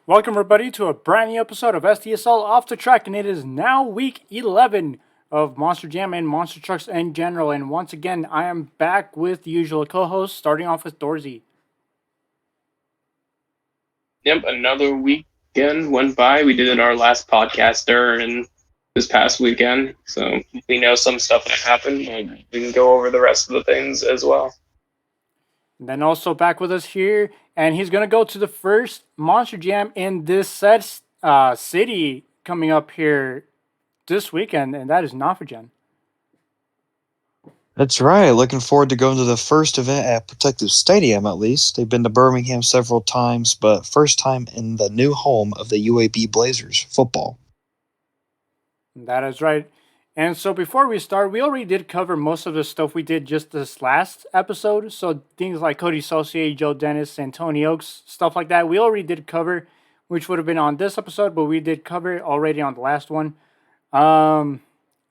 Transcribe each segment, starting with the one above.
Welcome, everybody, to a brand new episode of SDSL Off the Track, and it is now week 11 of Monster Jam and Monster Trucks in general. And once again, I am back with the usual co host, starting off with Dorsey. Yep, another weekend went by. We did our last podcast during this past weekend, so we know some stuff that happened, and we can go over the rest of the things as well. And then also back with us here, and he's going to go to the first Monster Jam in this set city coming up here this weekend, and that is Nafagen. That's right. Looking forward to going to the first event at Protective Stadium, at least. They've been to Birmingham several times, but first time in the new home of the UAB Blazers football. That is right. And so before we start, we already did cover most of the stuff we did just this last episode. So things like Cody Saucier, Joe Dennis, and Tony Oaks, stuff like that, we already did cover, which would have been on this episode, but we did cover it already on the last one. And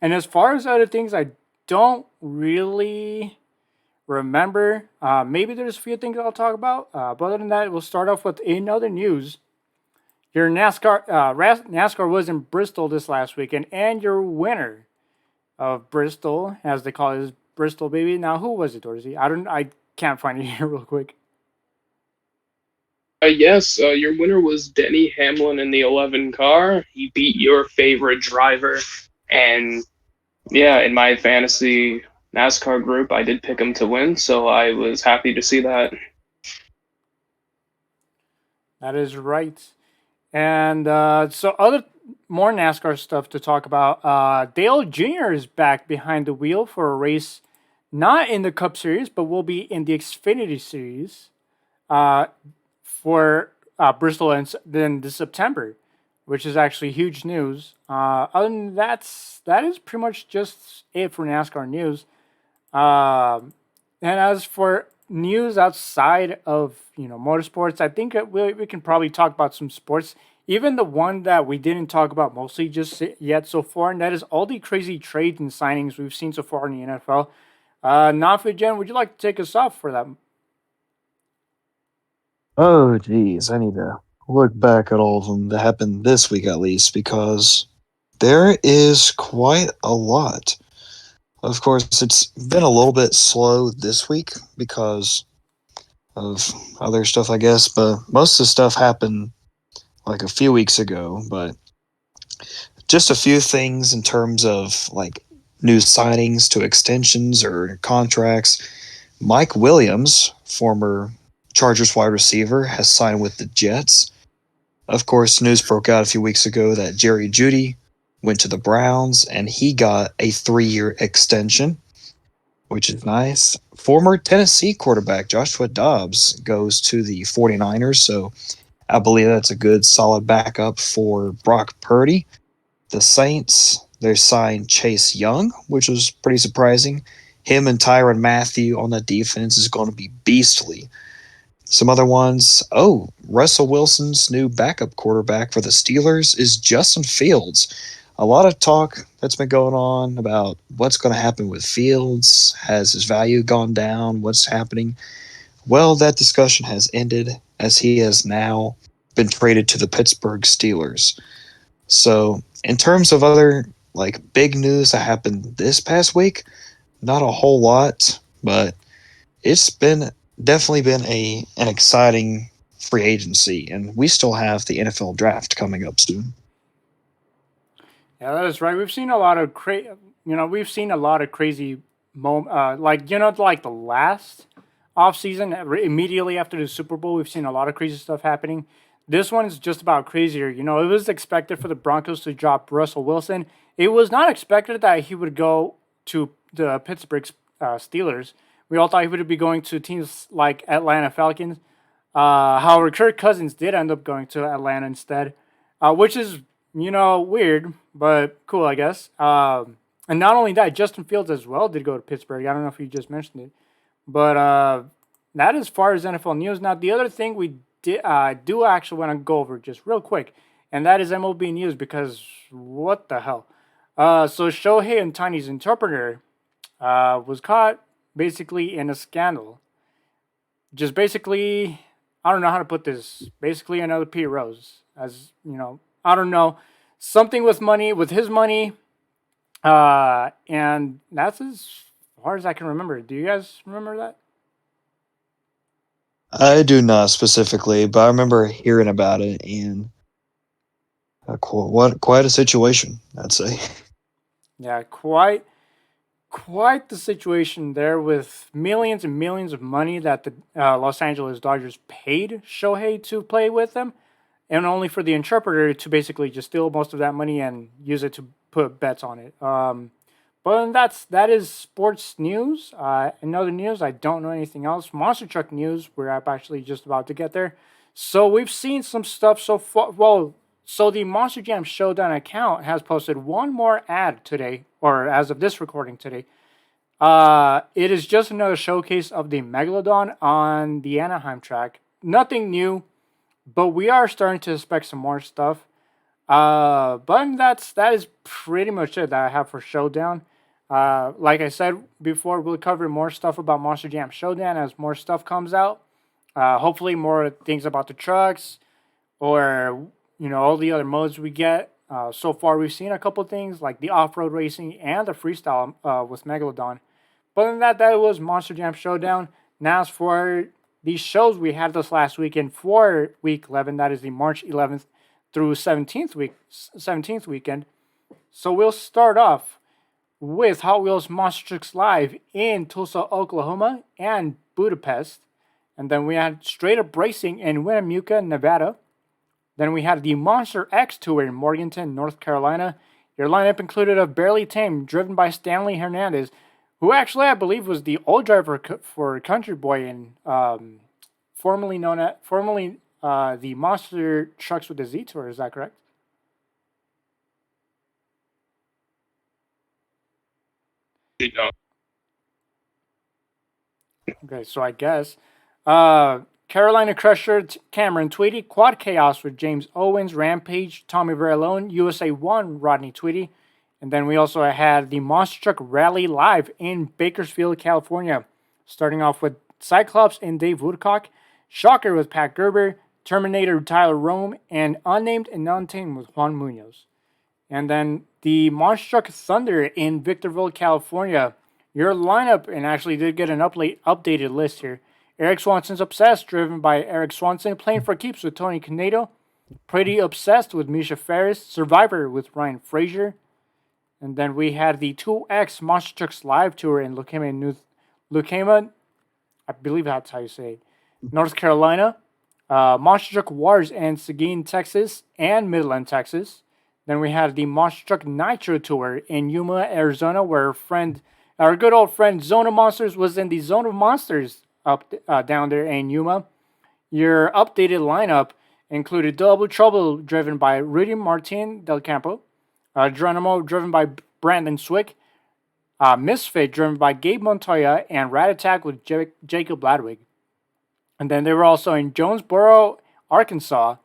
as far as other things, I don't really remember. Maybe there's a few things I'll talk about. But other than that, we'll start off with another news. Your NASCAR was in Bristol this last weekend, and your winner of Bristol, as they call it, is Bristol baby. Now, who was it, Dorsey? I can't find it here real quick. Yes, your winner was Denny Hamlin in the 11 car. He beat your favorite driver, and yeah, in my fantasy NASCAR group, I did pick him to win, so I was happy to see that. That is right. And so other more NASCAR stuff to talk about. Dale Jr. is back behind the wheel for a race, not in the Cup Series, but will be in the Xfinity Series uh, for Bristol and then this September, which is actually huge news. Other than that is pretty much just it for NASCAR news. And as for news outside of motorsports, I think that we can probably talk about some sports. Even the one that we didn't talk about mostly just yet so far, and that is all the crazy trades and signings we've seen so far in the NFL. Nafi, Jen, would you like to take us off for that? Oh, geez. I need to look back at all of them that happened this week, at least, because there is quite a lot. Of course, it's been a little bit slow this week because of other stuff, I guess, but most of the stuff happened like a few weeks ago. But just a few things in terms of like new signings to extensions or contracts. Mike Williams, former Chargers wide receiver, has signed with the Jets. Of course, news broke out a few weeks ago that Jerry Jeudy went to the Browns and he got a 3-year extension, which is nice. Former Tennessee quarterback Joshua Dobbs goes to the 49ers, so I believe that's a good, solid backup for Brock Purdy. The Saints, they signed Chase Young, which was pretty surprising. Him and Tyron Matthew on the defense is going to be beastly. Some other ones. Oh, Russell Wilson's new backup quarterback for the Steelers is Justin Fields. A lot of talk that's been going on about what's going to happen with Fields. Has his value gone down? What's happening? Well, that discussion has ended as he has now been traded to the Pittsburgh Steelers. So, in terms of other like big news that happened this past week, not a whole lot, but it's been definitely been an exciting free agency, and we still have the NFL draft coming up soon. Yeah, that is right. We've seen a lot of crazy like like the last off season immediately after the Super Bowl, we've seen a lot of crazy stuff happening. This one is just about crazier. It was expected for the Broncos to drop Russell Wilson. It was not expected that he would go to the Pittsburgh Steelers. We all thought he would be going to teams like Atlanta Falcons. However, Kirk Cousins did end up going to Atlanta instead, which is weird, but cool, I guess. And not only that, Justin Fields as well did go to Pittsburgh. I don't know if you just mentioned it, but that as far as NFL news. Now, the other thing we do actually want to go over just real quick, and that is MLB news because what the hell? So Shohei and Tiny's interpreter was caught basically in a scandal. Just basically I don't know how to put this. Basically, another Pete Rose, as you know. I don't know, something with money, with his money, and that's as far as I can remember. Do you guys remember that? I do not specifically, but I remember hearing about it, and quite a situation, I'd say. Yeah, quite the situation there with millions and millions of money that the Los Angeles Dodgers paid Shohei to play with them, and only for the interpreter to basically just steal most of that money and use it to put bets on it. But that is sports news. In other news, I don't know anything else. Monster truck news. We're actually just about to get there. So we've seen some stuff so far. Well, so the Monster Jam Showdown account has posted one more ad today, or as of this recording today. It is just another showcase of the Megalodon on the Anaheim track. Nothing new, but we are starting to expect some more stuff. But that is pretty much it that I have for Showdown. Like I said before, we'll cover more stuff about Monster Jam Showdown as more stuff comes out. Hopefully, more things about the trucks or all the other modes we get. So far, we've seen a couple things like the off-road racing and the freestyle with Megalodon. But other than that, that was Monster Jam Showdown. Now, as for these shows we had this last weekend for Week 11, that is the March 11th through 17th weekend. So we'll start off with Hot Wheels Monster Trucks Live in Tulsa, Oklahoma, and Budapest. And then we had Straight Up Racing in Winnemucca, Nevada. Then we had the Monster X Tour in Morganton, North Carolina. Your lineup included of Barely Tame, driven by Stanley Hernandez, who actually I believe was the old driver for Country Boy and formerly the Monster Trucks with the Z Tour. Is that correct? You know, Okay, so I guess Carolina Crusher, Cameron Tweedy, Quad Chaos with James Owens, Rampage, Tommy Veralone, USA 1, Rodney Tweedy. And then we also had the Monster Truck Rally Live in Bakersfield, California. Starting off with Cyclops and Dave Woodcock, Shocker with Pat Gerber, Terminator Tyler Rome, and Unnamed and Untamed with Juan Munoz. And then the Monster Truck Thunder in Victorville, California. Your lineup, and actually did get an updated list here. Eric Swanson's Obsessed, driven by Eric Swanson. Playing for Keeps with Tony Canedo. Pretty Obsessed with Misha Ferris. Survivor with Ryan Frazier. And then we had the 2X Monster Trucks Live Tour in Lucama, I believe that's how you say it, North Carolina. Monster Truck Wars in Seguin, Texas, and Midland, Texas. Then we had the Monster Truck Nitro Tour in Yuma, Arizona, where our good old friend Zone of Monsters was in the Zone of Monsters down there in Yuma. Your updated lineup included Double Trouble, driven by Rudy Martin Del Campo. Geronimo, driven by Brandon Swick. Misfit, driven by Gabe Montoya. And Rat Attack with Jacob Ladwig. And then they were also in Jonesboro, Arkansas,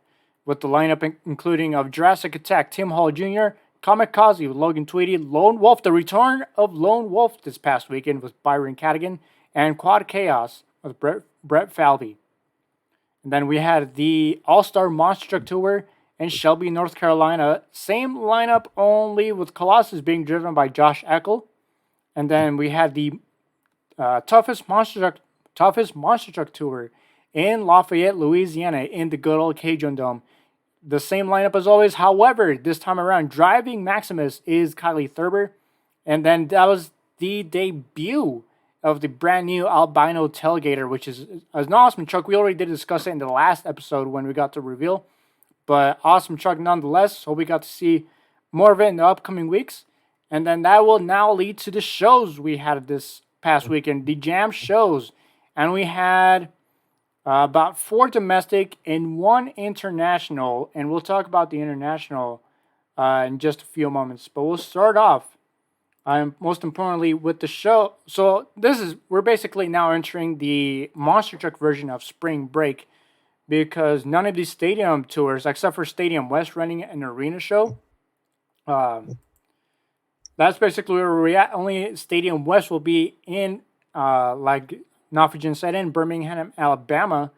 with the lineup including of Jurassic Attack, Tim Hall Jr., Kamikaze with Logan Tweedy, Lone Wolf, the return of Lone Wolf this past weekend with Byron Cadigan, and Quad Chaos with Brett Falvey. And then we had the All-Star Monster Truck Tour in Shelby, North Carolina. Same lineup, only with Colossus being driven by Josh Eckel. And then we had the toughest Monster Truck Tour in Lafayette, Louisiana, in the good old Cajun Dome. The same lineup as always. However, this time around, driving Maximus is Kylie Thurber. And then that was the debut of the brand new Albino Tailgater, which is an awesome truck. We already did discuss it in the last episode when we got to reveal. But awesome truck nonetheless. So we got to see more of it in the upcoming weeks. And then that will now lead to the shows we had this past weekend, the Jam shows. And we had about 4 domestic and 1 international. And we'll talk about the international in just a few moments. But we'll start off, most importantly, with the show. So we're basically now entering the Monster Truck version of Spring Break, because none of these stadium tours, except for Stadium West running an arena show, that's basically where we're at. Only Stadium West will be in, like Nafijan said, in Birmingham, Alabama.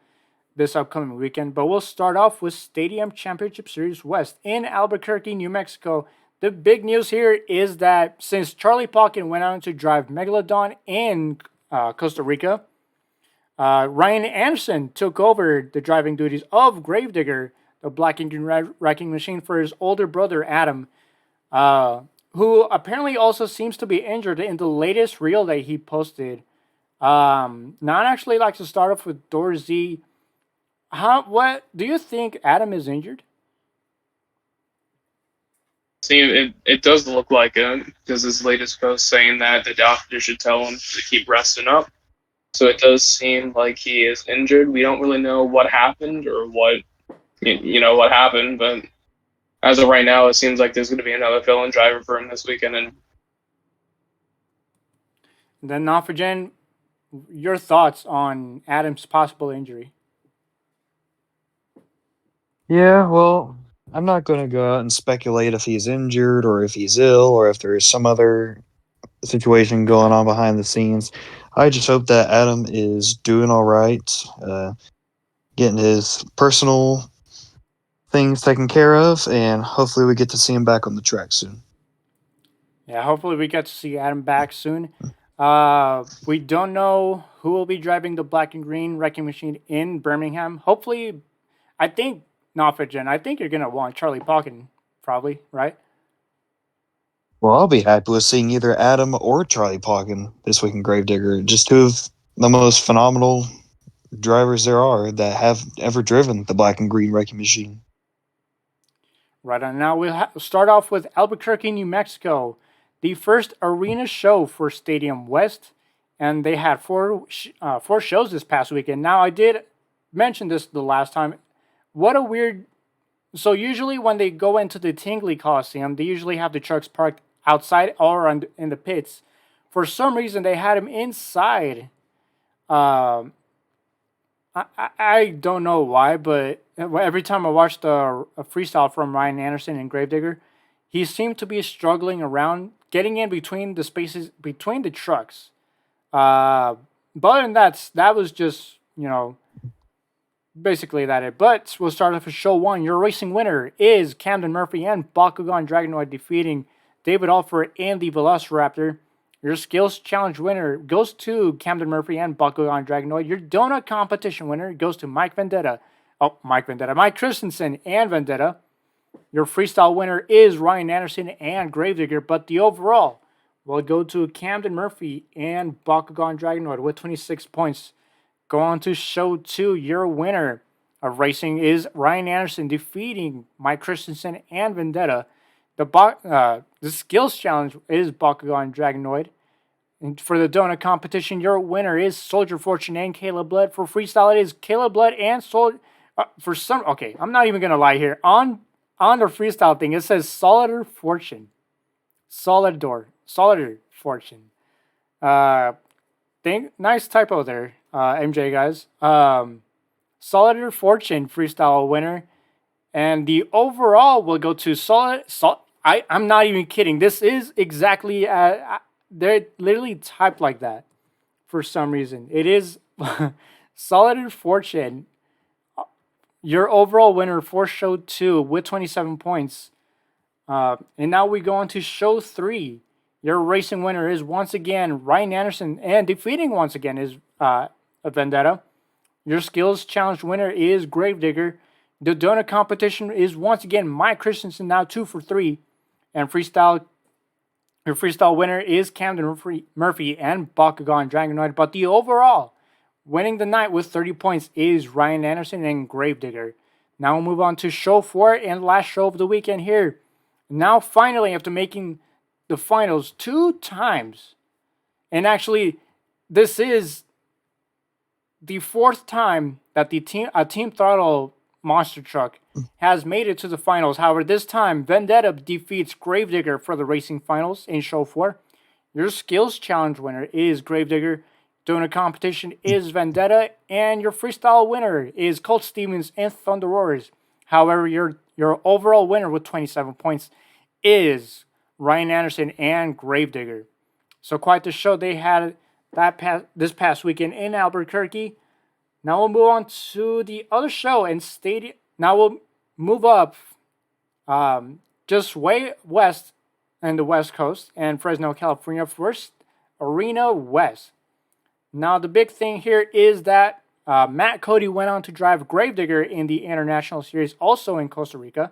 this upcoming weekend. But we'll start off with Stadium Championship Series West in Albuquerque, New Mexico. The big news here is that since Charlie Pauken went on to drive Megalodon in Costa Rica, Ryan Anderson took over the driving duties of Gravedigger, the black and green wrecking machine, for his older brother Adam, who apparently also seems to be injured in the latest reel that he posted. Not actually like to start off with Door Z. What do you think? Adam is injured? See, it does look like it because his latest post saying that the doctor should tell him to keep resting up. So it does seem like he is injured. We don't really know what happened or what happened, but as of right now, it seems like there's going to be another fill-in driver for him this weekend. And Then Nafajen, your thoughts on Adam's possible injury? Yeah, well, I'm not going to go out and speculate if he's injured or if he's ill or if there is some other situation going on behind the scenes. I just hope that Adam is doing all right, getting his personal things taken care of, and hopefully we get to see him back on the track soon. Yeah, hopefully we get to see Adam back soon. We don't know who will be driving the black and green wrecking machine in Birmingham. Hopefully, I think Nafajen. I think you're gonna want Charlie Pauken, probably, right? Well, I'll be happy with seeing either Adam or Charlie Pauken this week in Gravedigger. Just two of the most phenomenal drivers there are that have ever driven the black and green wrecking machine. Right on. Now we'll start off with Albuquerque, New Mexico, the first arena show for Stadium West, and they had four shows this past weekend. Now I did mention this the last time. What a weird. So usually when they go into the Tingley Coliseum, they usually have the trucks parked outside or in the pits. For some reason, they had them inside. Um, I don't know why, but every time I watched a freestyle from Ryan Anderson and Gravedigger, he seemed to be struggling around getting in between the spaces between the trucks. But other than that was just basically that it. But we'll start off with show one. Your racing winner is Camden Murphy and Bakugan Dragonoid defeating David Alford and the Velociraptor. Your skills challenge winner goes to Camden Murphy and Bakugan Dragonoid. Your donut competition winner goes to Mike Christensen and Vendetta. Your freestyle winner is Ryan Anderson and Gravedigger, but the overall will go to Camden Murphy and Bakugan Dragonoid with 26 points. Go on to show two. Your winner of racing is Ryan Anderson defeating Mike Christensen and Vendetta. The skills challenge is Bakugan Dragonoid. And for the donut competition, your winner is Soldier Fortune and Caleb Blood. For freestyle, it is Caleb Blood and Soldier. I'm not even gonna lie here. On the freestyle thing, it says Solider Fortune. Solider Fortune. Nice typo there, MJ guys. Solider Fortune freestyle winner, and the overall will go to I'm not even kidding. This is exactly they're literally typed like that for some reason. It is Solider Fortune. Your overall winner for show two with 27 points. And now we go on to show three. Your racing winner is once again Ryan Anderson, and defeating once again is a Vendetta. Your skills challenge winner is Gravedigger. The donut competition is once again Mike Christensen, now 2 for 3. And your freestyle winner is Camden Murphy and Bakugan Dragonoid. But the overall winning the night with 30 points is Ryan Anderson and Gravedigger. Now we'll move on to show 4 and last show of the weekend here. Now finally, after making the finals 2 times, and actually this is the 4th time that a Team Throttle monster truck has made it to the finals. However, this time Vendetta defeats Gravedigger for the racing finals in show 4. Your skills challenge winner is Gravedigger. Donut competition is Vendetta, and your freestyle winner is Colt Stevens and Thunder Roars. However, your overall winner with 27 points is Ryan Anderson and Gravedigger. So quite the show they had this past weekend in Albuquerque. Now we'll move on to the other show and stadium. Now we'll move up, just way west in the West Coast and Fresno, California. First, Arena West. Now the big thing here is that Matt Cody went on to drive Gravedigger in the International Series, also in Costa Rica,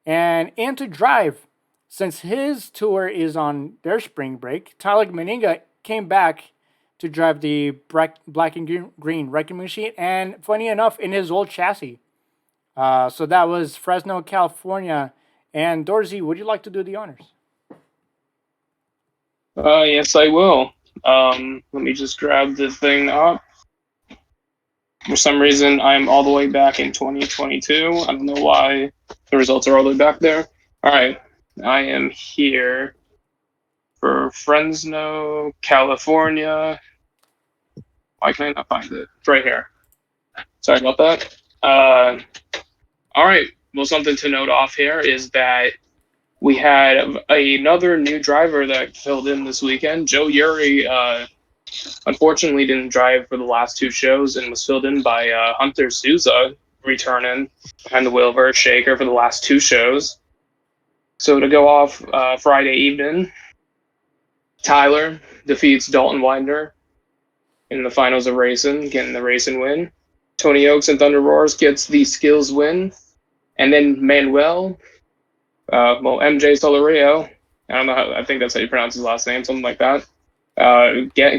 and to drive, since his tour is on their spring break, Tyler Meninga came back to drive the black and green wrecking machine, and funny enough, in his old chassis. So that was Fresno, California. And Dorsey, would you like to do the honors? Yes, I will. Let me just grab the thing up. For some reason, I'm all the way back in 2022. I don't know why the results are all the way back there. All right, I am here for Fresno, California. Why can I not find it? It's right here. Sorry about that. All right. Well, something to note off here is that we had another new driver that filled in this weekend. Joe Uri, unfortunately, didn't drive for the last two shows and was filled in by Hunter Souza, returning behind the wheel of Earth Shaker for the last two shows. So to go off Friday evening, Tyler defeats Dalton Widener in the finals of racing, getting the racing win. Tony Oaks and Thunder Roars gets the skills win. And then Manuel, MJ Solario, I don't know how, I think that's how you pronounce his last name, something like that,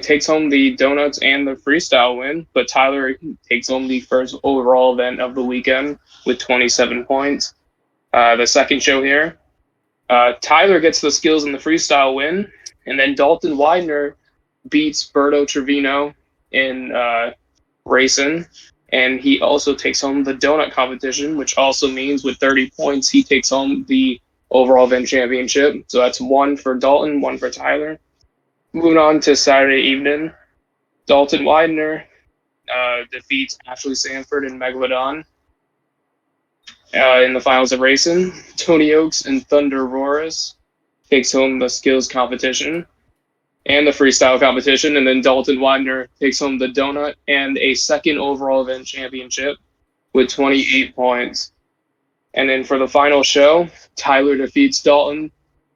takes home the donuts and the freestyle win. But Tyler takes home the first overall event of the weekend with 27 points. The second show here, Tyler gets the skills and the freestyle win. And then Dalton Widener beats Berto Trevino in racing, and he also takes home the donut competition, which also means with 30 points he takes home the overall event championship. So that's one for Dalton, one for Tyler. Moving on to Saturday evening, Dalton Widener defeats Ashley Sanford and Megalodon in the finals of racing. Tony Oaks and Thunder Roars takes home the skills competition and the freestyle competition, and then Dalton Widener takes home the donut and a second overall event championship with 28 points. And then for the final show, Tyler defeats Dalton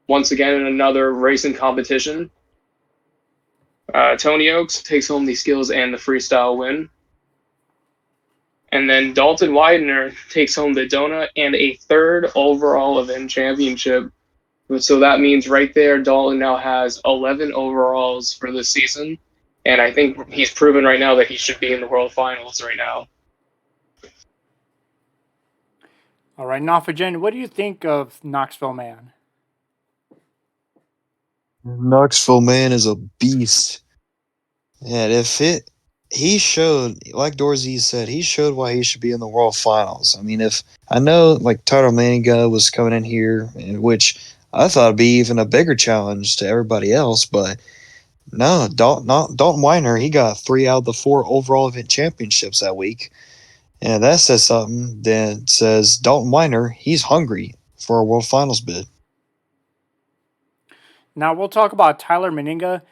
once again in another racing competition. Tony Oaks takes home the skills and the freestyle win. And then Dalton Widener takes home the donut and a third overall event championship. So that means right there, Dalton now has 11 overalls for this season. And I think he's proven right now that he should be in the World Finals right now. All right, now for Jen, what do you think of Knoxville Man? Knoxville Man is a beast. And he showed, like Dorsey said, he showed why he should be in the World Finals. I mean, if I know like Tyler Maniga was coming in here, which I thought would be even a bigger challenge to everybody else, but no, Dalton Weiner, he got 3 out of the 4 overall event championships that week. And that says something that says Dalton Weiner, he's hungry for a World Finals bid. Now we'll talk about Tyler Meninga,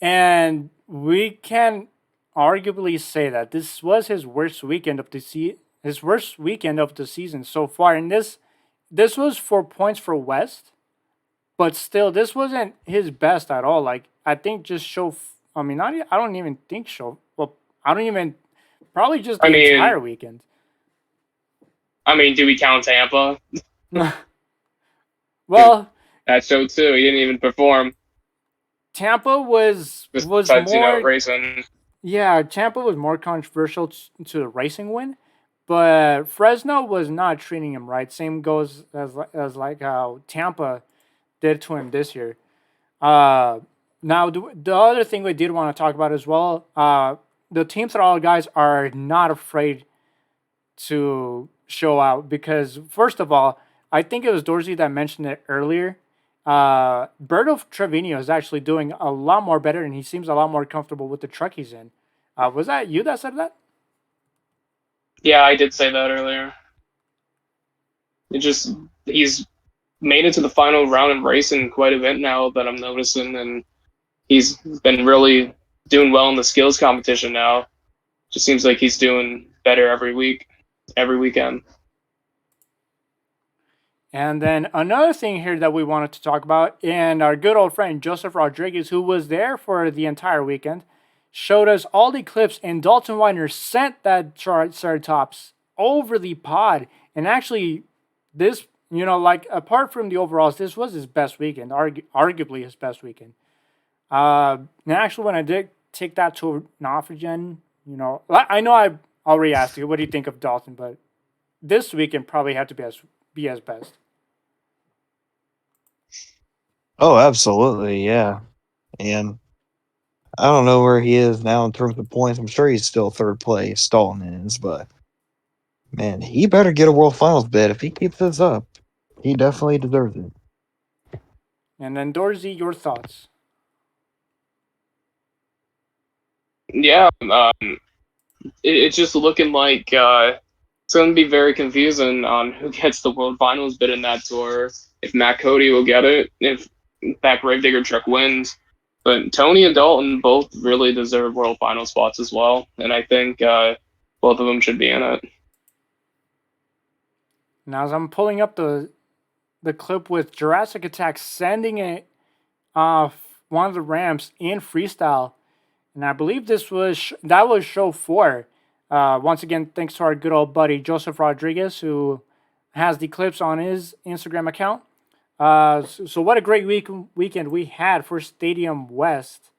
and we can arguably say that this was his worst weekend of the season so far. And this was 4 points for West, but still, this wasn't his best at all. Like I think just show. I mean, I don't even think show. Well, I don't even probably just the entire weekend. I mean, do we count Tampa? Well, that show too. He didn't even perform. Tampa was Besides, more racing. Yeah, Tampa was more controversial to the racing win, but Fresno was not treating him right. Same goes as like how Tampa did to him this year. Now the other thing we did want to talk about as well, the Team Throttle guys are not afraid to show out because first of all, I think it was Dorsey that mentioned it earlier. Berto Trevino is actually doing a lot more better, and he seems a lot more comfortable with the truck he's in. Was that you that said that? Yeah, I did say that earlier. He's made it to the final round in racing quite a bit now that I'm noticing, and he's been really doing well in the skills competition now. Just seems like he's doing better every week, every weekend. And then another thing here that we wanted to talk about, and our good old friend Joseph Rodriguez, who was there for the entire weekend, showed us all the clips, and Dalton Weiner sent that Triceratops over the pod. And actually, this, like apart from the overalls, this was his best weekend, arguably his best weekend. And actually, when I did take that to Nofogen, I know I already asked you, what do you think of Dalton? But this weekend probably had to be as best. Oh, absolutely, yeah. And I don't know where he is now in terms of points. I'm sure he's still third place. Dalton is, but man, he better get a World Finals bid if he keeps this up. He definitely deserves it. And then Dorsey, your thoughts? Yeah, it's just looking like it's going to be very confusing on who gets the World Finals bid in that tour. If Matt Cody will get it, if that Gravedigger truck wins. But Tony and Dalton both really deserve World Final spots as well, and I think both of them should be in it. Now, as I'm pulling up the clip with Jurassic Attack sending it off one of the ramps in freestyle, and I believe that was show 4. Once again, thanks to our good old buddy Joseph Rodriguez, who has the clips on his Instagram account. So what a great weekend we had for Stadium West.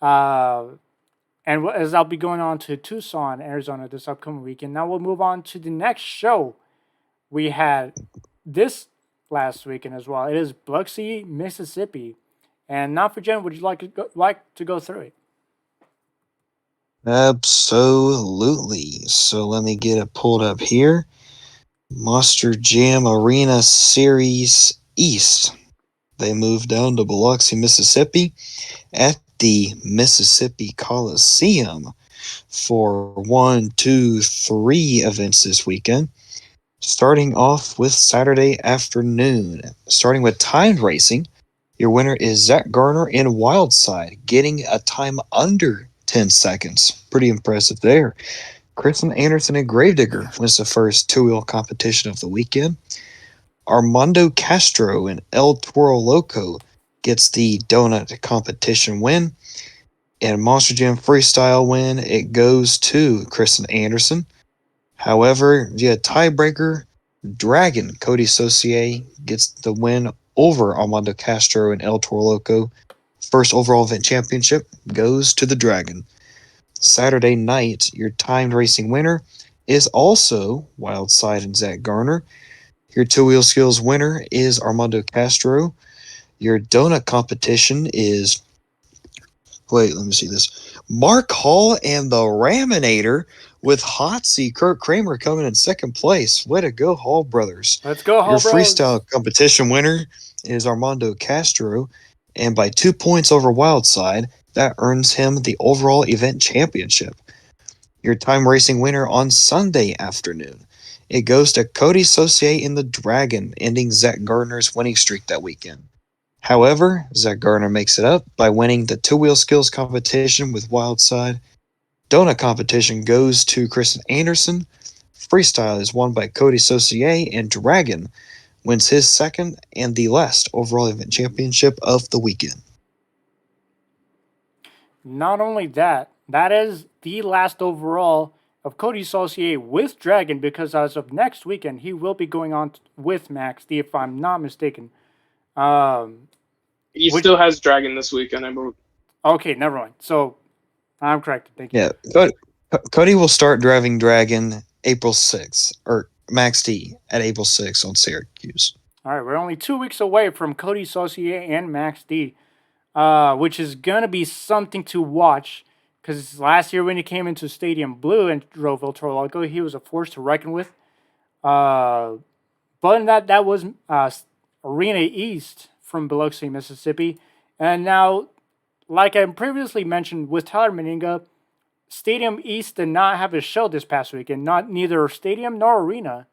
And as I'll be going on to Tucson, Arizona this upcoming weekend. Now we'll move on to the next show we had this last weekend as well. It is Biloxi, Mississippi. And now for Jen, would you like to go through it? Absolutely. So let me get it pulled up here. Monster Jam Arena Series East. They moved down to Biloxi, Mississippi at the Mississippi Coliseum for 1, 2, 3 events this weekend. Starting off with Saturday afternoon. Starting with timed racing, your winner is Zach Garner in Wildside, getting a time under 10 seconds. Pretty impressive there. Kristen Anderson in Gravedigger wins the first two-wheel competition of the weekend. Armando Castro in El Toro Loco gets the donut competition win. And Monster Jam Freestyle win, it goes to Kristen Anderson. However, via tiebreaker, Dragon Cody Saucier gets the win over Armando Castro and El Toro Loco. First overall event championship goes to the Dragon. Saturday night, your timed racing winner is also Wildside and Zach Garner. Your two-wheel skills winner is Armando Castro. Your donut competition is let me see this. Mark Hall and the Raminator with Hotsy Kurt Kramer coming in second place. Way to go, Hall brothers. Let's go, Hall Your bros. freestyle competition winner is Armando Castro, and by 2 points over Wildside, that earns him the overall event championship. Your time racing winner on Sunday afternoon. It goes to Cody Saucier in the Dragon, ending Zach Gardner's winning streak that weekend. However, Zach Gardner makes it up by winning the two-wheel skills competition with Wildside. Donut competition goes to Kristen Anderson. Freestyle is won by Cody Saucier, and Dragon wins his second and the last overall event championship of the weekend. Not only that, that is the last overall of Cody Saucier with Dragon, because as of next weekend, he will be going on with Max D, if I'm not mistaken. He still has Dragon this weekend, I believe. Okay, never mind. So I'm correct. Thank you. Yeah, Cody will start driving Dragon April 6th, or Max D at April 6th on Syracuse. All right, we're only 2 weeks away from Cody Saucier and Max D, which is going to be something to watch, because last year when he came into Stadium Blue and drove El Toro Loco, he was a force to reckon with. But that was Arena East from Biloxi, Mississippi. And now, like I previously mentioned with Tyler Meninga, Stadium East did not have a show this past weekend, neither Stadium nor Arena.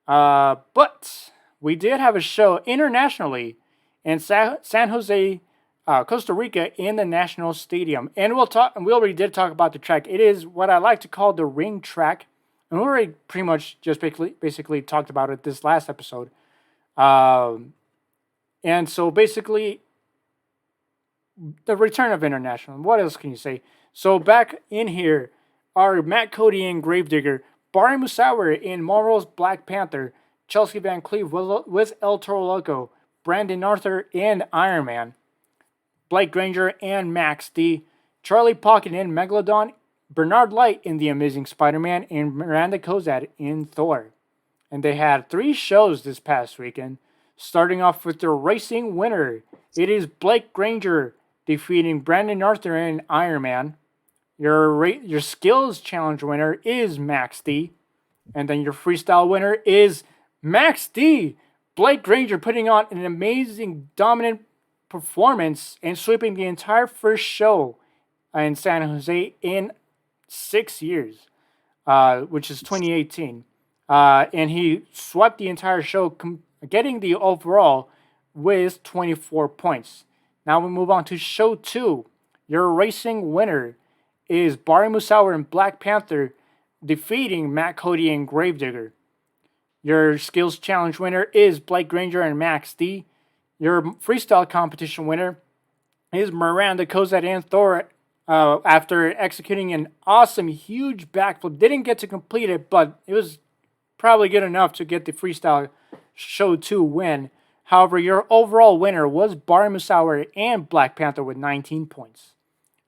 But we did have a show internationally in San Jose, Costa Rica in the National Stadium. And we'll talk. We already did talk about the track. It is what I like to call the ring track, and we already pretty much just basically talked about it this last episode. And so basically, the return of international. What else can you say? So back in here are Matt Cody in Gravedigger, Barry Musauer in Marvel's Black Panther, Chelsea Van Cleve with El Toro Loco, Brandon Arthur in Iron Man, Blake Granger and Max D, Charlie Pocket in Megalodon, Bernard Light in The Amazing Spider-Man, and Miranda Kozad in Thor. And they had 3 shows this past weekend, starting off with their racing winner. It is Blake Granger defeating Brandon Arthur in Iron Man. Your skills challenge winner is Max D. And then your freestyle winner is Max D. Blake Granger putting on an amazing, dominant performance and sweeping the entire first show in San Jose in 6 years, which is 2018. And he swept the entire show, getting the overall with 24 points. Now we move on to show 2. Your racing winner is Barry Musauer in Black Panther, defeating Matt Cody in Gravedigger. Your skills challenge winner is Blake Granger and Max D. Your freestyle competition winner is Miranda Kozad and Thor, after executing an awesome, huge backflip. Didn't get to complete it, but it was probably good enough to get the freestyle show 2 win. However, your overall winner was Barry Musauer and Black Panther with 19 points.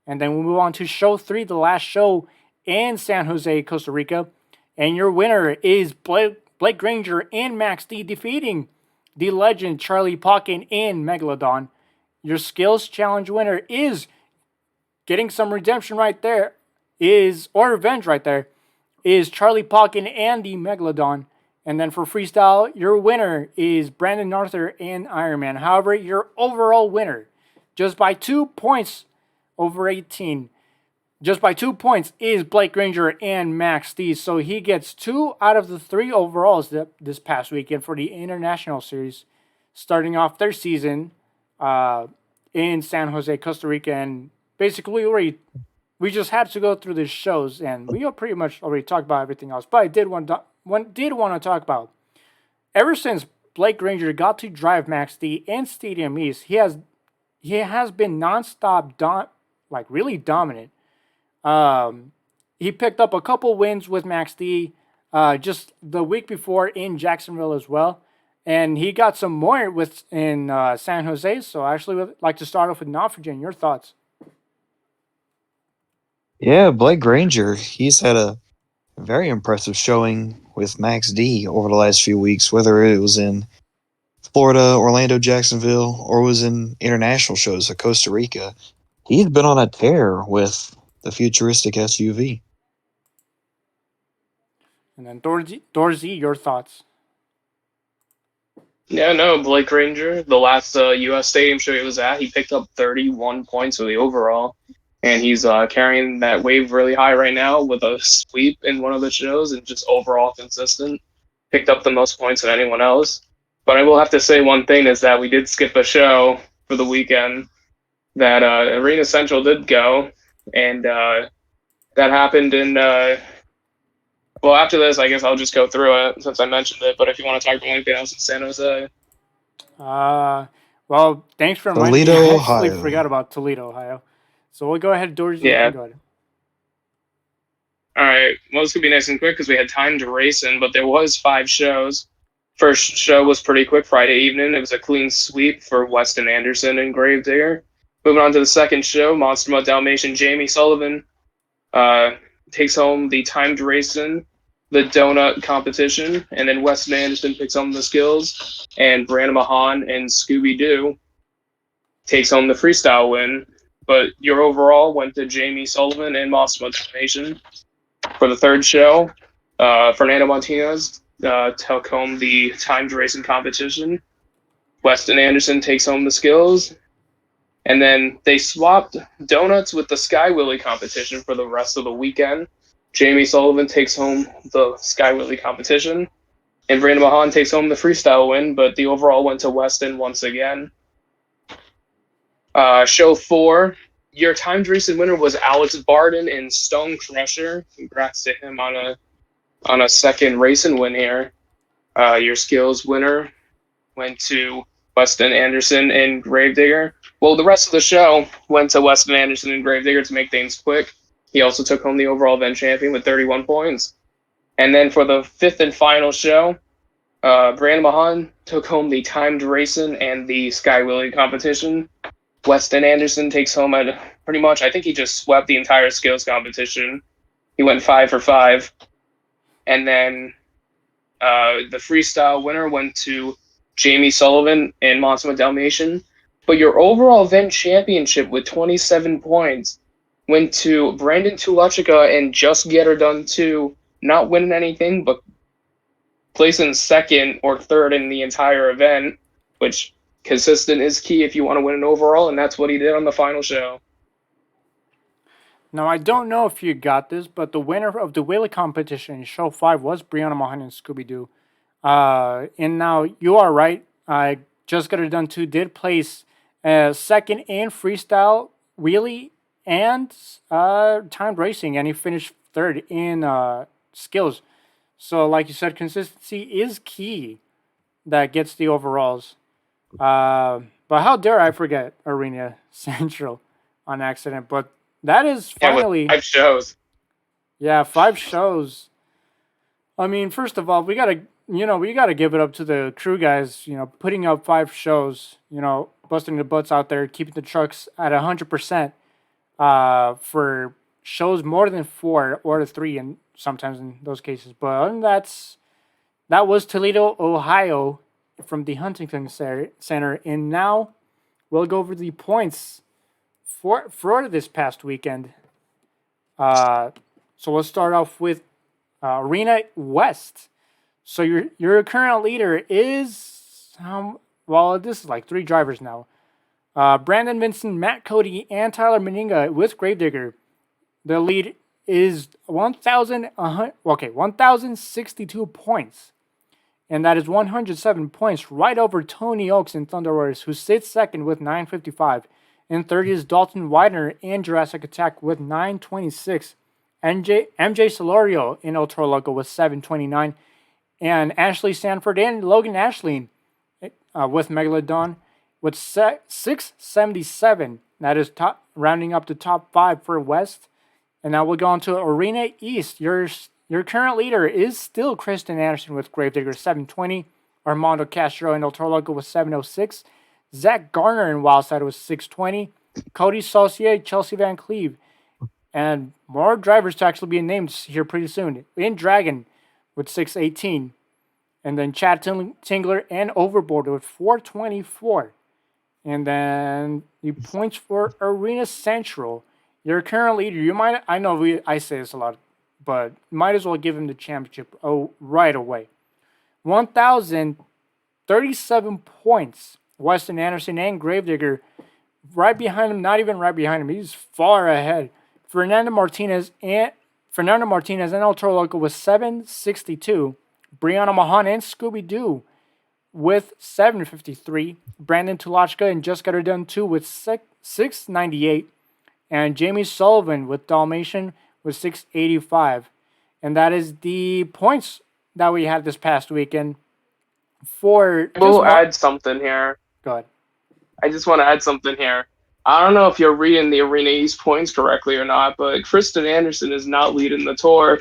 And then we move on to show 3, the last show in San Jose, Costa Rica. And your winner is Blake Granger and Max D, defeating the legend Charlie Pocket in Megalodon. Your skills challenge winner is getting some redemption right there, or revenge right there, is Charlie Pocket and the Megalodon. And then for freestyle, your winner is Brandon Arthur and Iron Man. However, your overall winner, just by 2 points over 18, just by 2 points, is Blake Granger and Max D. So he gets 2 out of the 3 overalls this past weekend for the International Series, starting off their season in San Jose, Costa Rica. And basically, we just had to go through the shows, and we pretty much already talked about everything else. But I did want to talk about, ever since Blake Granger got to drive Max D in Stadium East, he has been nonstop, really dominant. He picked up a couple wins with Max D just the week before in Jacksonville as well. And he got some more in San Jose. So I actually would like to start off with Nofrigen. Your thoughts? Yeah, Blake Granger, he's had a very impressive showing with Max D over the last few weeks, whether it was in Florida, Orlando, Jacksonville, or was in international shows at Costa Rica. He's been on a tear with the futuristic SUV. And then Dorsey, your thoughts? Yeah, no, Blake Granger, the last U.S. Stadium show he was at, he picked up 31 points for the overall. And he's carrying that wave really high right now with a sweep in one of the shows and just overall consistent. Picked up the most points than anyone else. But I will have to say one thing is that we did skip a show for the weekend that Arena Central did go. And that happened in... well, after this, I guess I'll just go through it since I mentioned it. But if you want to talk about anything else in San Jose... Well, thanks for reminding me. Toledo, I actually Ohio. forgot about Toledo, Ohio. So we'll go ahead, Dorsey. Yeah. Go ahead. All right. Well, this could be nice and quick because we had time to race in, but there was 5 shows. First show was pretty quick, Friday evening. It was a clean sweep for Weston Anderson and Gravedigger. Moving on to the second show, Monster Mud Dalmatian Jamie Sullivan takes home the timed racing, the donut competition, and then Weston Anderson picks home the skills, and Brandon Mahan and Scooby-Doo takes home the freestyle win. But your overall went to Jamie Sullivan and Monster Mud Dalmatian. For the third show, Fernando Martinez took home the timed racing competition. Weston Anderson takes home the skills. And then they swapped donuts with the Sky Willy competition for the rest of the weekend. Jamie Sullivan takes home the Sky Willy competition. And Brandon Mahan takes home the freestyle win, but the overall went to Weston once again. Show 4, your timed recent winner was Alex Barden in Stone Crusher. Congrats to him on a second racing win here. Your skills winner went to Weston Anderson and Gravedigger. Well, the rest of the show went to Weston Anderson and Gravedigger to make things quick. He also took home the overall event champion with 31 points. And then for the fifth and final show, Brandon Mahan took home the timed racing and the Sky Willie competition. Weston Anderson takes home at pretty much, I think he just swept the entire skills competition. He went 5 for 5. And then the freestyle winner went to Jamie Sullivan in Monsoon Dalmatian. But your overall event championship with 27 points went to Brandon Tulachika and Just Get Her Done 2, not winning anything, but placing second or third in the entire event, which consistent is key if you want to win an overall, and that's what he did on the final show. Now, I don't know if you got this, but the winner of the Wheelie competition in Show 5 was Brianna Mahan and Scooby-Doo. And now, you are right. I Just Got It Done 2 did place second in freestyle, wheelie, and timed racing, and he finished third in skills. So, like you said, consistency is key that gets the overalls. But how dare I forget Arena Central on accident? But that is finally 5 shows. Yeah, 5 shows. I mean, first of all, we gotta give it up to the crew guys. Putting up 5 shows. Busting the butts out there, keeping the trucks at 100%. For shows more than 4 or 3, and sometimes in those cases. But that was Toledo, Ohio, from the Huntington Center, and now we'll go over the points for this past weekend. So let's start off with Arena West. So your current leader is this is like 3 drivers now. Brandon Vincent, Matt Cody, and Tyler Meninga with Gravedigger. The lead is 1,062 points. And that is 107 points, right over Tony Oaks in Thunder Roars, who sits second with 955. And third is Dalton Widener in Jurassic Attack with 926. MJ Solorio in El Toro Loco with 729. And Ashley Sanford and Logan Ashleen with Megalodon with 677. That is rounding up the top 5 for West. And now we'll go on to Arena East. Your current leader is still Kristen Anderson with Gravedigger 720. Armando Castro and El Toro Loco with 706. Zach Garner in Wildside with 620. Cody Saucier, Chelsea Van Cleve. And more drivers to actually be named here pretty soon. In Dragon with 618. And then Chad Tingler and Overboard with 424. And then the points for Arena Central. Your current leader, I know I say this a lot, but might as well give him the championship right away. 1,037 points. Weston Anderson and Gravedigger right behind him, not even right behind him. He's far ahead. Fernando Martinez and El Toro Loco with 762. Brianna Mahan and Scooby-Doo with 753. Brandon Tulachka and Just Got Her Done 2 with 698. And Jamie Sullivan with Dalmatian with 685. And that is the points that we had this past weekend. We'll add something here. Go ahead. I just want to add something here. I don't know if you're reading the Arena East points correctly or not, but Kristen Anderson is not leading the tour.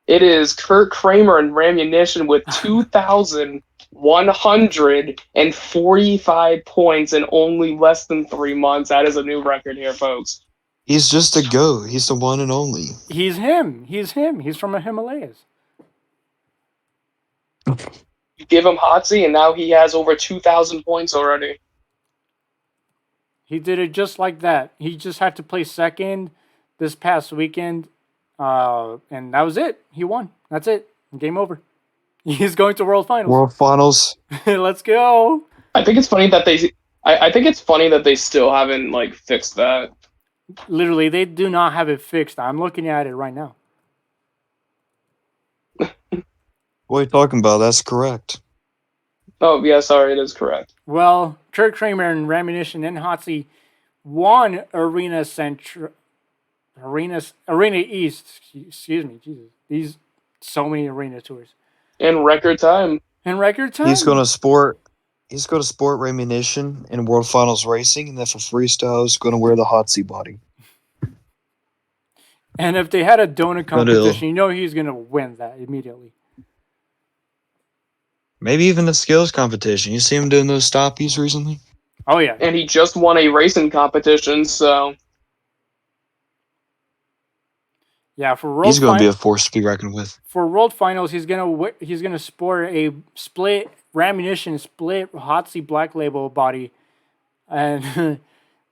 It is Kurt Kramer and Rammunition with 2,145 points in only less than 3 months. That is a new record here, folks. He's just a GOAT. He's the one and only. He's him. He's from the Himalayas. You give him Hotsy, and now he has over 2,000 points already. He did it just like that. He just had to play second this past weekend, and that was it. He won. That's it. Game over. He's going to World Finals. World Finals. Let's go. I think it's funny that they still haven't fixed that. Literally, they do not have it fixed. I'm looking at it right now. What are you talking about? That's correct. Oh, yeah, sorry, it is correct. Well, Kurt Kramer and Rammunition and Hotsy won Arena East. Excuse me, Jesus. These so many arena tours In record time. in record He's time. going to sport. He's going to sport Ammunition in World Finals Racing, and then for freestyle, he's going to wear the hot seat body. And if they had a donut Gonna do competition, you know he's gonna win that immediately. maybe even a skills competition. You see him doing those stoppies recently? Oh yeah, And he just won a racing competition, so yeah. He's going to be a force to be reckoned with. For world finals, he's gonna sport a split Rammunition split hot seat black label body, and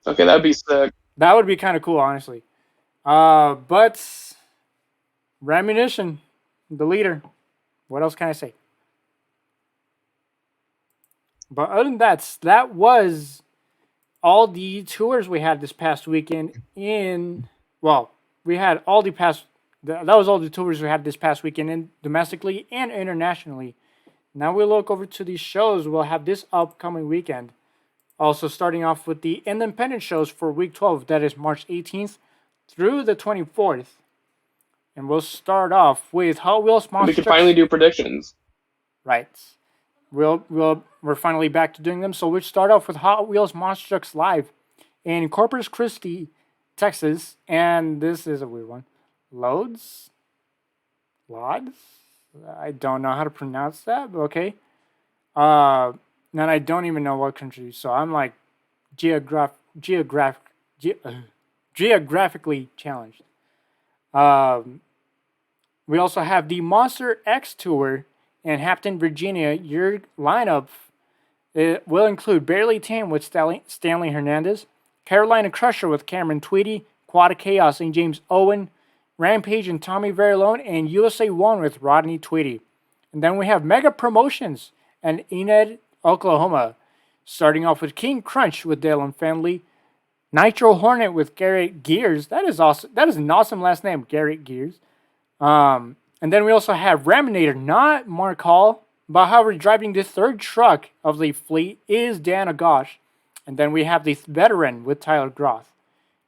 okay, that'd be sick. that would be kind of cool, honestly. But Rammunition, the leader. What else can I say? But other than that was all the tours we had this past weekend. We had all the past. That was all the tours we had this past weekend, in domestically and internationally. Now we look over to these shows we'll have this upcoming weekend. Also, starting off with the independent shows for week 12, that is March 18th through the 24th. And we'll start off with Hot Wheels Monster We can Trucks. finally do predictions. Right. We're finally back to doing them. So we'll start off with Hot Wheels Monster Trucks Live in Corpus Christi, Texas. And this is a weird one. Lods? I don't know how to pronounce that, but okay. And I don't even know what country. So I'm like geographically challenged. We also have the Monster X Tour in Hampton, Virginia. Your lineup will include Barely Tame with Stanley Hernandez, Carolina Crusher with Cameron Tweedy, Quad Chaos and James Owen, Rampage and Tommy Verilone, and USA 1 with Rodney Tweedy. And then we have Mega Promotions and Enid, Oklahoma. Starting off with King Crunch with Dale and Fenley, Nitro Hornet with Garrett Gears. That is awesome. That is an awesome last name, Garrett Gears. And then we also have Raminator, not Mark Hall, but however, driving the third truck of the fleet is Dan Agosh. And then we have the Veteran with Tyler Groth.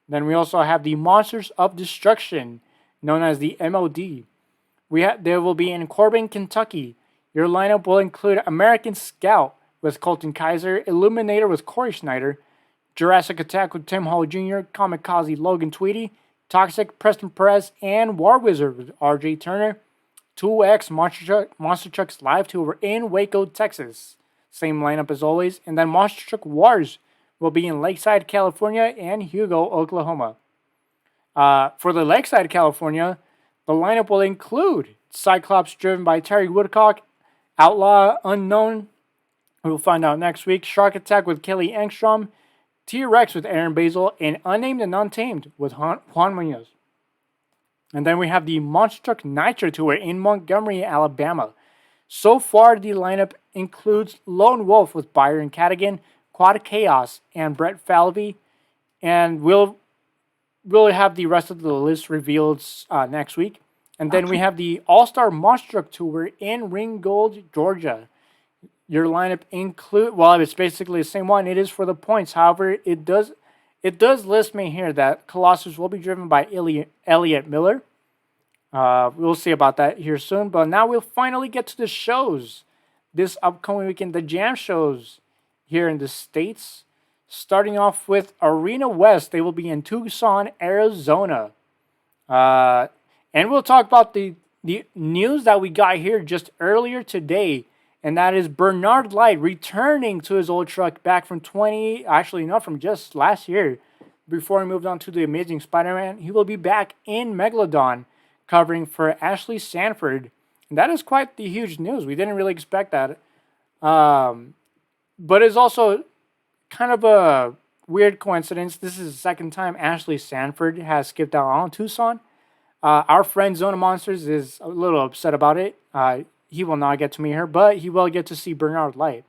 Then we also have the Monsters of Destruction, known as the MOD. They will be in Corbin, Kentucky. Your lineup will include American Scout with Colton Kaiser, Illuminator with Corey Schneider, Jurassic Attack with Tim Hall Jr., Kamikaze Logan Tweedy, Toxic Preston Perez, and War Wizard with RJ Turner. 2X Monster Trucks Live Tour in Waco, Texas. Same lineup as always. And then Monster Truck Wars will be in Lakeside, California, and Hugo, Oklahoma. For the Lakeside, California, the lineup will include Cyclops driven by Terry Woodcock, Outlaw Unknown, we'll find out next week, Shark Attack with Kelly Engstrom, T-Rex with Aaron Basil, and Unnamed and Untamed with Juan Munoz. And then we have the Monster Truck Nitro Tour in Montgomery, Alabama. So far, the lineup includes Lone Wolf with Byron Cadigan, Quad Chaos, and Brett Falvey. And we'll have the rest of the list revealed next week. And then we have the All-Star Monster Truck Tour in Ringgold, Georgia. Your lineup it's basically the same one. It is for the points. However, it does list me here that Colossus will be driven by Elliot Miller. We'll see about that here soon. But now we'll finally get to the shows this upcoming weekend, the jam shows here in the States. Starting off with Arena West. They will be in Tucson, Arizona. And we'll talk about the news that we got here just earlier today. And that is Bernard Light returning to his old truck back from from just last year. Before he moved on to the Amazing Spider-Man, he will be back in Megalodon covering for Ashley Sanford. And that is quite the huge news. We didn't really expect that. But it's also kind of a weird coincidence. This is the second time Ashley Sanford has skipped out on Tucson. Our friend Zona Monsters is a little upset about it. He will not get to meet her, but he will get to see Bernard Light.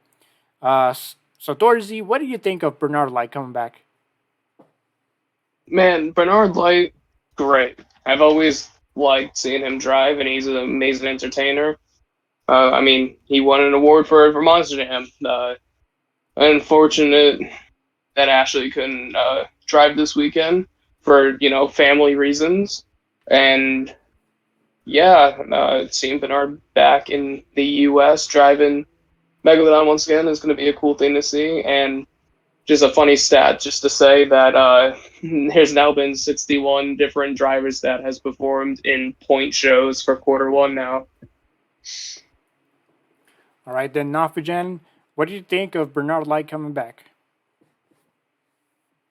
So, Dorsey, what do you think of Bernard Light coming back? Man, Bernard Light, great. I've always liked seeing him drive, and he's an amazing entertainer. He won an award for Monster Jam. Unfortunate that Ashley couldn't drive this weekend for family reasons, and yeah, seeing Bernard back in the U.S. driving Megalodon once again is going to be a cool thing to see. And just a funny stat, just to say that there's now been 61 different drivers that has performed in point shows for quarter one now. All right, then Nafijan, what do you think of Bernard Light coming back?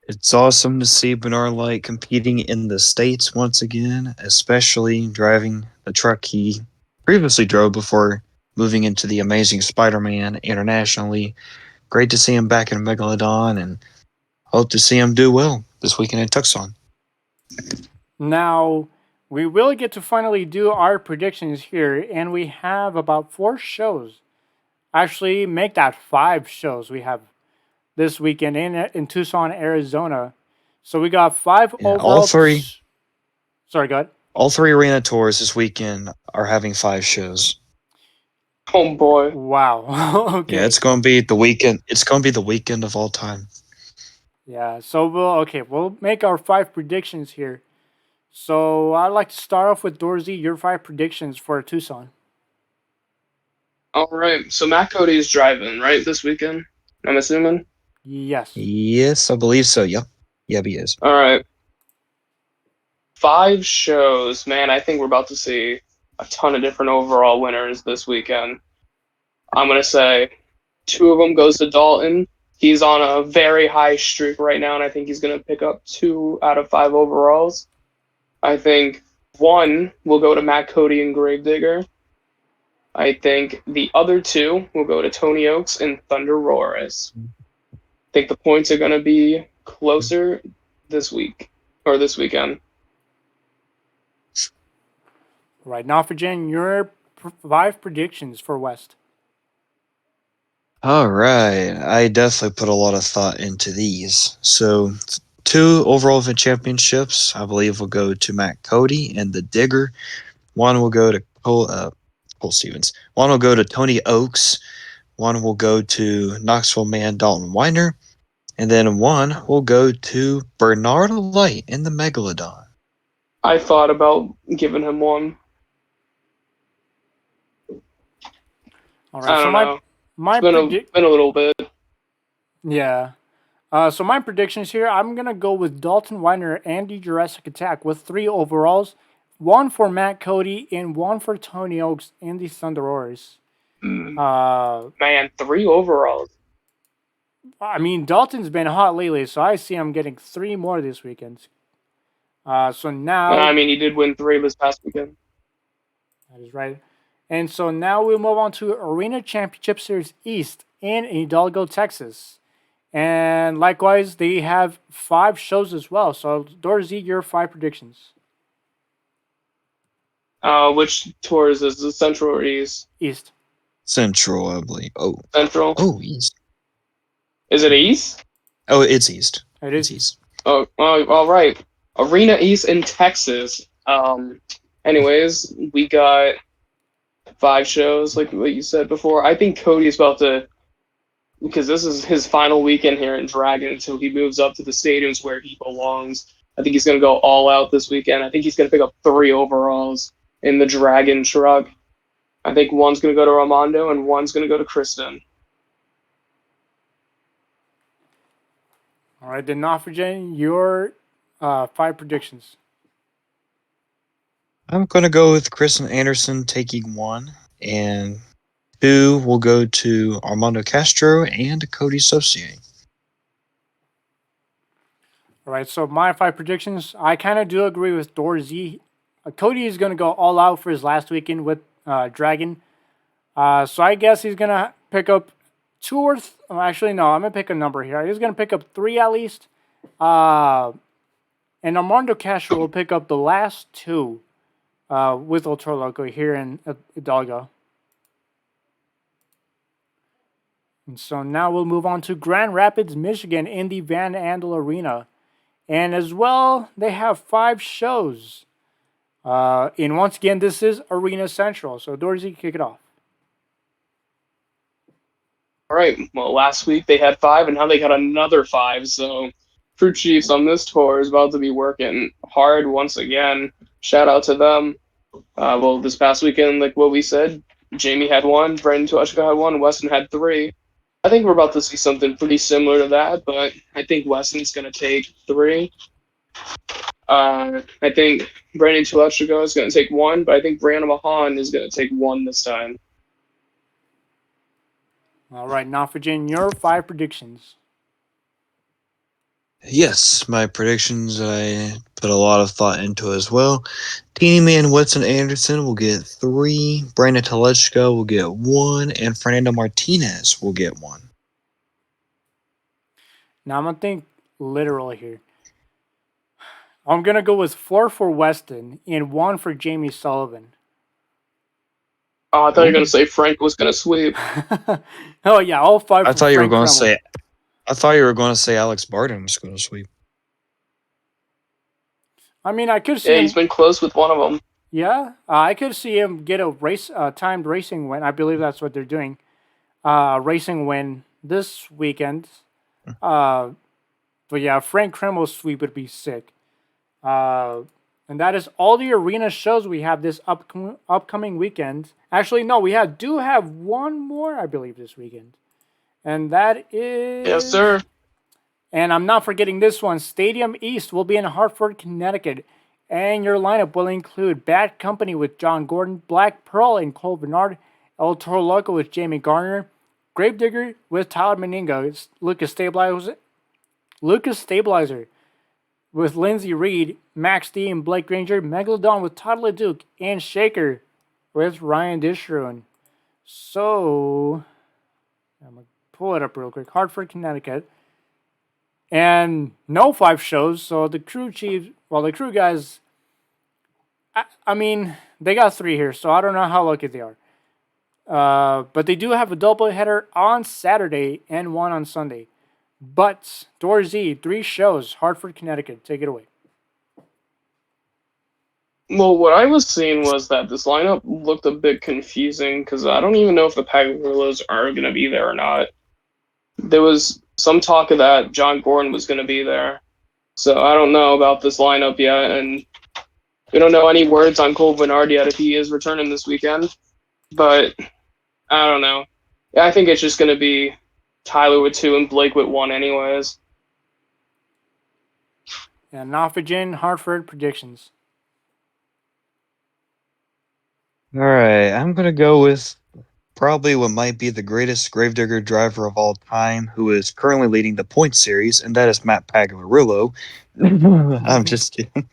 It's awesome to see Bernard Light competing in the States once again, especially driving the truck he previously drove before moving into the Amazing Spider-Man internationally. Great to see him back in Megalodon, and hope to see him do well this weekend in Tucson. Now, we will get to finally do our predictions here, and we have about 4 shows. Actually, make that 5 shows we have this weekend in Tucson, Arizona. So we got 5 Yeah, overall. Sorry, go ahead. all three arena tours this weekend are having 5 shows. Oh boy. Wow. Okay. Yeah, it's going to be the weekend. It's going to be the weekend of all time. Yeah, so we'll make our 5 predictions here. So I'd like to start off with Dorsey, your 5 predictions for Tucson. All right, so Matt Cody is driving right this weekend, I'm assuming. Yes. Yes, I believe so. Yep, he is. All right, 5 shows, man. I think we're about to see a ton of different overall winners this weekend. I'm gonna say 2 of them goes to Dalton. He's on a very high streak right now, and I think he's gonna pick up 2 out of 5 overalls. I think 1 will go to Matt Cody and Gravedigger. I think the other 2 will go to Tony Oaks and Thunder Roaris. I think the points are going to be closer this week or this weekend. Right now, for Jen, your 5 predictions for West. All right, I definitely put a lot of thought into these. So, 2 overall event championships, I believe, will go to Matt Cody and the Digger. 1 will go to Cole Stevens. 1 will go to Tony Oaks. 1 will go to Knoxville man Dalton Weiner. And then 1 will go to Bernard Light in the Megalodon. I thought about giving him 1. All I right, so don't know. my It's been a little bit. Yeah. So my predictions here, I'm gonna go with Dalton Weiner and the Jurassic Attack with 3 overalls, 1 for Matt Cody and 1 for Tony Oaks and the Thunder Roars. Man, 3 overalls. I mean, Dalton's been hot lately, so I see him getting 3 more this weekend. So now I mean, he did win 3 this past weekend. that is right. And so now we'll move on to Arena Championship Series East in Hidalgo, Texas. And likewise, they have 5 shows as well. So, Dorsey, your 5 predictions. Which tours is the Central or East? East. Central, I believe. Central. Oh, East. Is it East? Oh, it's East. It is It's East. Oh, all right. Arena East in Texas. Anyways, we got 5 shows, like what you said before. I think Cody's about to, because this is his final weekend here in Dragon until he moves up to the stadiums where he belongs. I think he's going to go all out this weekend. I think he's going to pick up 3 overalls in the Dragon truck. I think 1's going to go to Armando and 1's going to go to Kristen. All right, then, Nofrigen, your 5 predictions. I'm going to go with Kristen Anderson taking 1, and 2 will go to Armando Castro and Cody Saucier. All right, so my 5 predictions, I kind of do agree with Dorsey. Cody is going to go all out for his last weekend with Dragon. So I guess he's going to pick up 2 or... actually, no, I'm going to pick a number here. He's going to pick up 3 at least. And Armando Castro will pick up the last 2 with Ultra Loco here in Hidalgo. And so now we'll move on to Grand Rapids, Michigan in the Van Andel Arena. And as well, they have 5 shows. And once again, this is Arena Central. So Dorsey, kick it off. All right. Well, last week they had 5, and now they got another 5. So crew chiefs on this tour is about to be working hard once again. Shout out to them. Well, this past weekend, like what we said, Jamie had one, Brandon Tuachka had one, Weston had three. I think we're about to see something pretty similar to that, but I think Weston's going to take three. I think Brandon Tuachka is going to take one, but I think Brandon Mahan is going to take one this time. All right, now for Jen, your 5 predictions. Yes, my predictions I put a lot of thought into as well. Teeny Man Whitson Anderson will get 3, Brandon Telechko will get 1, and Fernando Martinez will get 1. Now I'm gonna think literal here. I'm gonna go with 4 for Weston and 1 for Jamie Sullivan. Oh, I thought you were going to say Frank was going to sweep. Oh yeah, all 5 I for thought you were Frank going to Kreml. say I thought you were going to say Alex Barton was going to sweep. I mean, I could see Yeah, him. he's been close with one of them. Yeah, I could see him get a timed racing win. I believe that's what they're doing. Racing win this weekend. Uh, but yeah, Frank Kreml sweep would be sick. And that is all the arena shows we have this upcoming weekend. Actually, no, do have one more, I believe, this weekend, and that is Yes, sir. And I'm not forgetting this one. Stadium East will be in Hartford, Connecticut. And your lineup will include Bad Company with John Gordon, Black Pearl and Cole Bernard, El Toro Loco with Jamie Garner, Gravedigger with Tyler Meningo, Lucas Stabilizer with Lindsey Reed, Max D and Blake Granger, Megalodon with Todd LeDuc, and Shaker with Ryan Dishruin. So, I'm going to pull it up real quick. Hartford, Connecticut. And no 5 shows, so the crew guys, I mean, they got 3 here, so I don't know how lucky they are. But they do have a double header on Saturday and one on Sunday. But Door Z, 3 shows, Hartford, Connecticut. Take it away. Well, what I was seeing was that this lineup looked a bit confusing because I don't even know if the Pagarillos are going to be there or not. There was some talk of that John Gordon was going to be there. So I don't know about this lineup yet, and we don't know any words on Cole Bernard yet if he is returning this weekend. But I don't know. I think it's just going to be Tyler with 2 and Blake with 1 anyways. And now for Jen, Hartford predictions. All right, I'm going to go with probably what might be the greatest Gravedigger driver of all time, who is currently leading the points series, and that is Matt Pagarillo. I'm just kidding.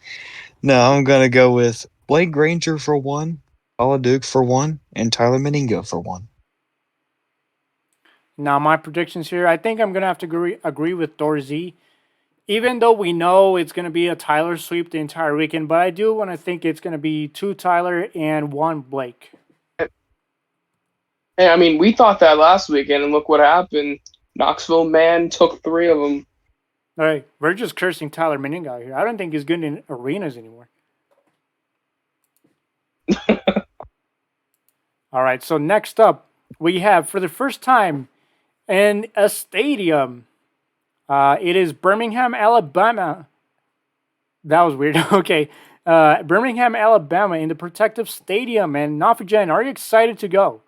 No, I'm going to go with Blake Granger for 1, Paula Duke for 1, and Tyler Meningo for 1. Now my predictions here, I think I'm going to have to agree with Door Z. Even though we know it's going to be a Tyler sweep the entire weekend, but I do want to think it's going to be 2 Tyler and 1 Blake. Hey, I mean, we thought that last weekend, and look what happened. Knoxville man took 3 of them. All right, we're just cursing Tyler Meningo out here. I don't think he's good in arenas anymore. All right, so next up, we have, for the first time in a stadium, it is Birmingham, Alabama. That was weird. Okay. Birmingham, Alabama in the Protective Stadium. And Nafijan, are you excited to go?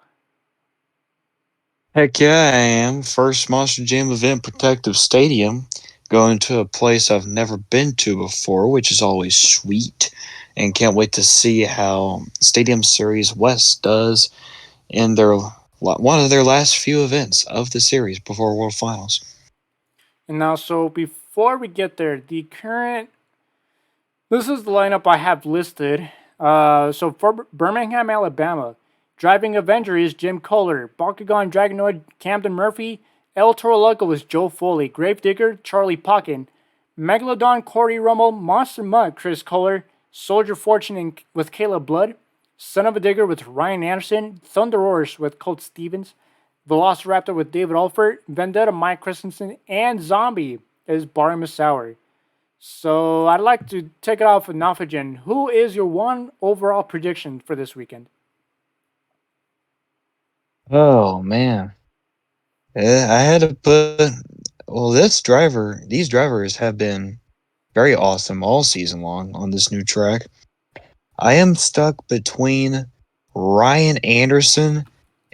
Heck yeah, I am. First Monster Jam event, Protective Stadium. Going to a place I've never been to before, which is always sweet. And can't wait to see how Stadium Series West does in one of their last few events of the series before World Finals. And now, so before we get there, this is the lineup I have listed. So for Birmingham, Alabama, driving Avenger is Jim Kohler, Bakugan Dragonoid Camden Murphy, El Toro Loco is Joe Foley, Gravedigger Charlie Puckin, Megalodon Corey Rummel, Monster Mutt Chris Kohler, Soldier Fortune with Caleb Blood, Son of a Digger with Ryan Anderson, Thunder Horse with Colt Stevens, Velociraptor with David Alford, Vendetta Mike Christensen, and Zombie is Barry Masauer. So I'd like to take it off with Nafijan. Who is your 1 overall prediction for this weekend? Oh man, I had to put Well, these drivers have been very awesome all season long on this new track. I am stuck between Ryan Anderson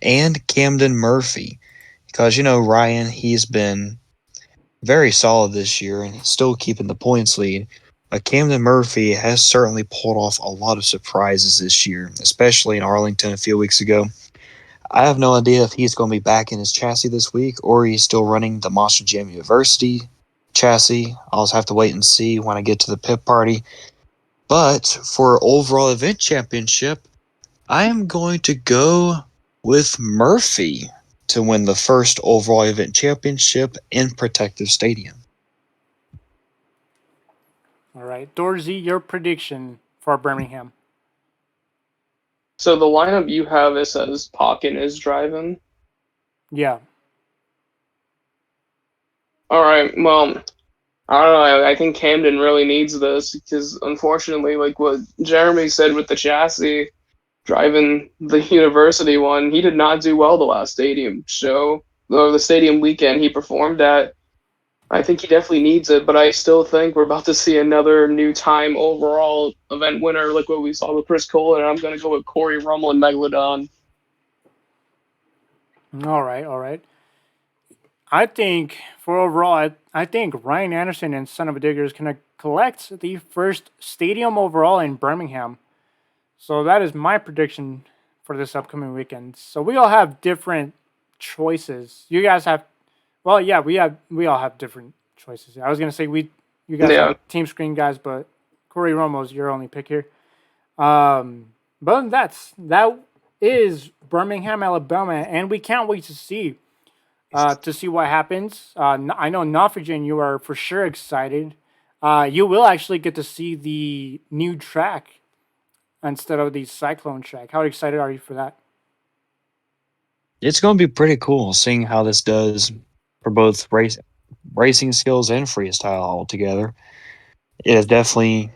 and Camden Murphy because Ryan, he's been very solid this year and he's still keeping the points lead. But Camden Murphy has certainly pulled off a lot of surprises this year, especially in Arlington a few weeks ago. I have no idea if he's going to be back in his chassis this week or he's still running the Monster Jam University chassis. I'll just have to wait and see when I get to the pit party. But for overall event championship, I am going to go with Murphy to win the first overall event championship in Protective Stadium. All right, Dorsey, your prediction for Birmingham? So the lineup you have is as Pocket is driving. Yeah. All right. Well, I don't know. I think Camden really needs this because unfortunately, like what Jeremy said with the chassis driving the university one, he did not do well the last stadium show or the stadium weekend he performed at. I think he definitely needs it, but I still think we're about to see another new time overall event winner like what we saw with Chris Cole, and I'm going to go with Corey Rummel and Megalodon. All right, all right. I think for overall, I think Ryan Anderson and Son of a Digger is going to collect the first stadium overall in Birmingham. So that is my prediction for this upcoming weekend. So we all have different choices. You guys have, well, yeah, we all have different choices. I was gonna say you guys Yeah. have team screen guys, but Corey Romo's your only pick here. But that is Birmingham, Alabama, and we can't wait to see what happens. I know Nofrigen, you are for sure excited. You will actually get to see the new track instead of the Cyclone track. How excited are you for that? It's going to be pretty cool seeing how this does for both racing skills and freestyle altogether. It has definitely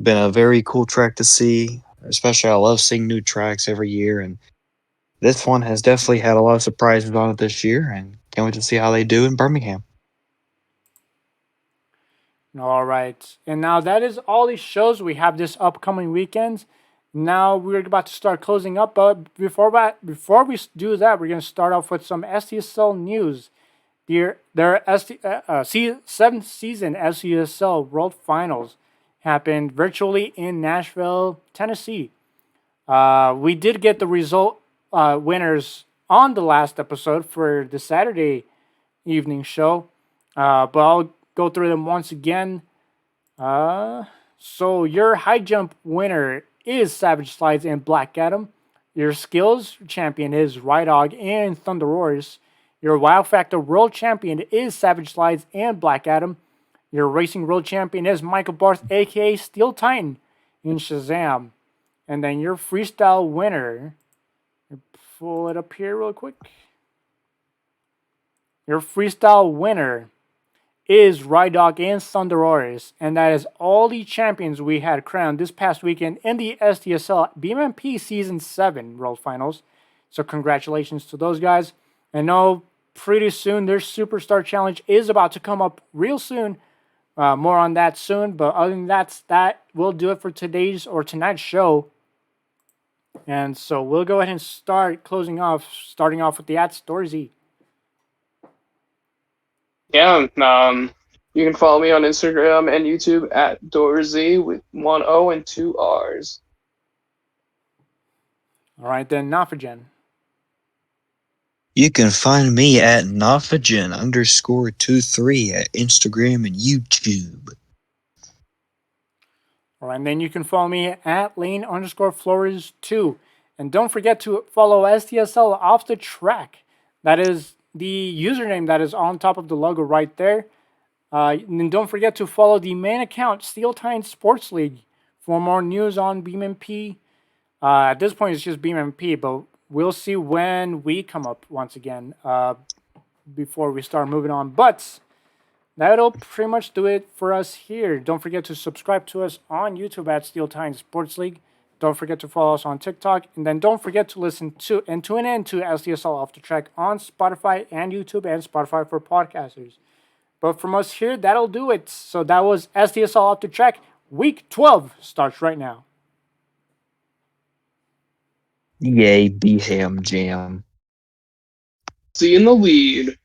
been a very cool track to see. Especially, I love seeing new tracks every year, and this one has definitely had a lot of surprises on it this year. And can't wait to see how they do in Birmingham. All right. And now that is all these shows we have this upcoming weekend. Now we're about to start closing up, but before we do that, we're going to start off with some STSL news. Their seventh season STSL World Finals happened virtually in Nashville, Tennessee. We did get the result winners on the last episode for the Saturday evening show, but I'll go through them once again. So your high jump winner is Savage Slides and Black Adam. Your skills champion is Rydog and Thunder Roars. Your Wow Factor World Champion is Savage Slides and Black Adam. Your Racing World Champion is Michael Barth, aka Steel Titan, in Shazam. And then your freestyle winner, pull it up here real quick. Your freestyle winner is Rydog and Thunderoris, and that is all the champions we had crowned this past weekend in the STSL BMP Season 7 World Finals. So congratulations to those guys. I know pretty soon their Superstar Challenge is about to come up real soon. More on that soon, but other than that will do it for tonight's show. And so we'll go ahead and starting off with the @Storzy. Yeah, you can follow me on Instagram and YouTube at Dorzy with 1 O and 2 R's. All right, then, Nafagen. You can find me at Nafagen_23 at Instagram and YouTube. All right, and then you can follow me at Lane_Flores2. And don't forget to follow STSL Off the Track. That is the username that is on top of the logo right there. And don't forget to follow the main account, Steel Time Sports League, for more news on BeamMP. At this point, it's just BeamMP, but we'll see when we come up once again before we start moving on. But that'll pretty much do it for us here. Don't forget to subscribe to us on YouTube at Steel Time Sports League. Don't forget to follow us on TikTok. And then don't forget to listen to and tune in to STSL Off the Track on Spotify and YouTube and Spotify for podcasters. But from us here, that'll do it. So that was SDSL Off the Track. Week 12 starts right now. Yay, B-Ham Jam. See in the lead.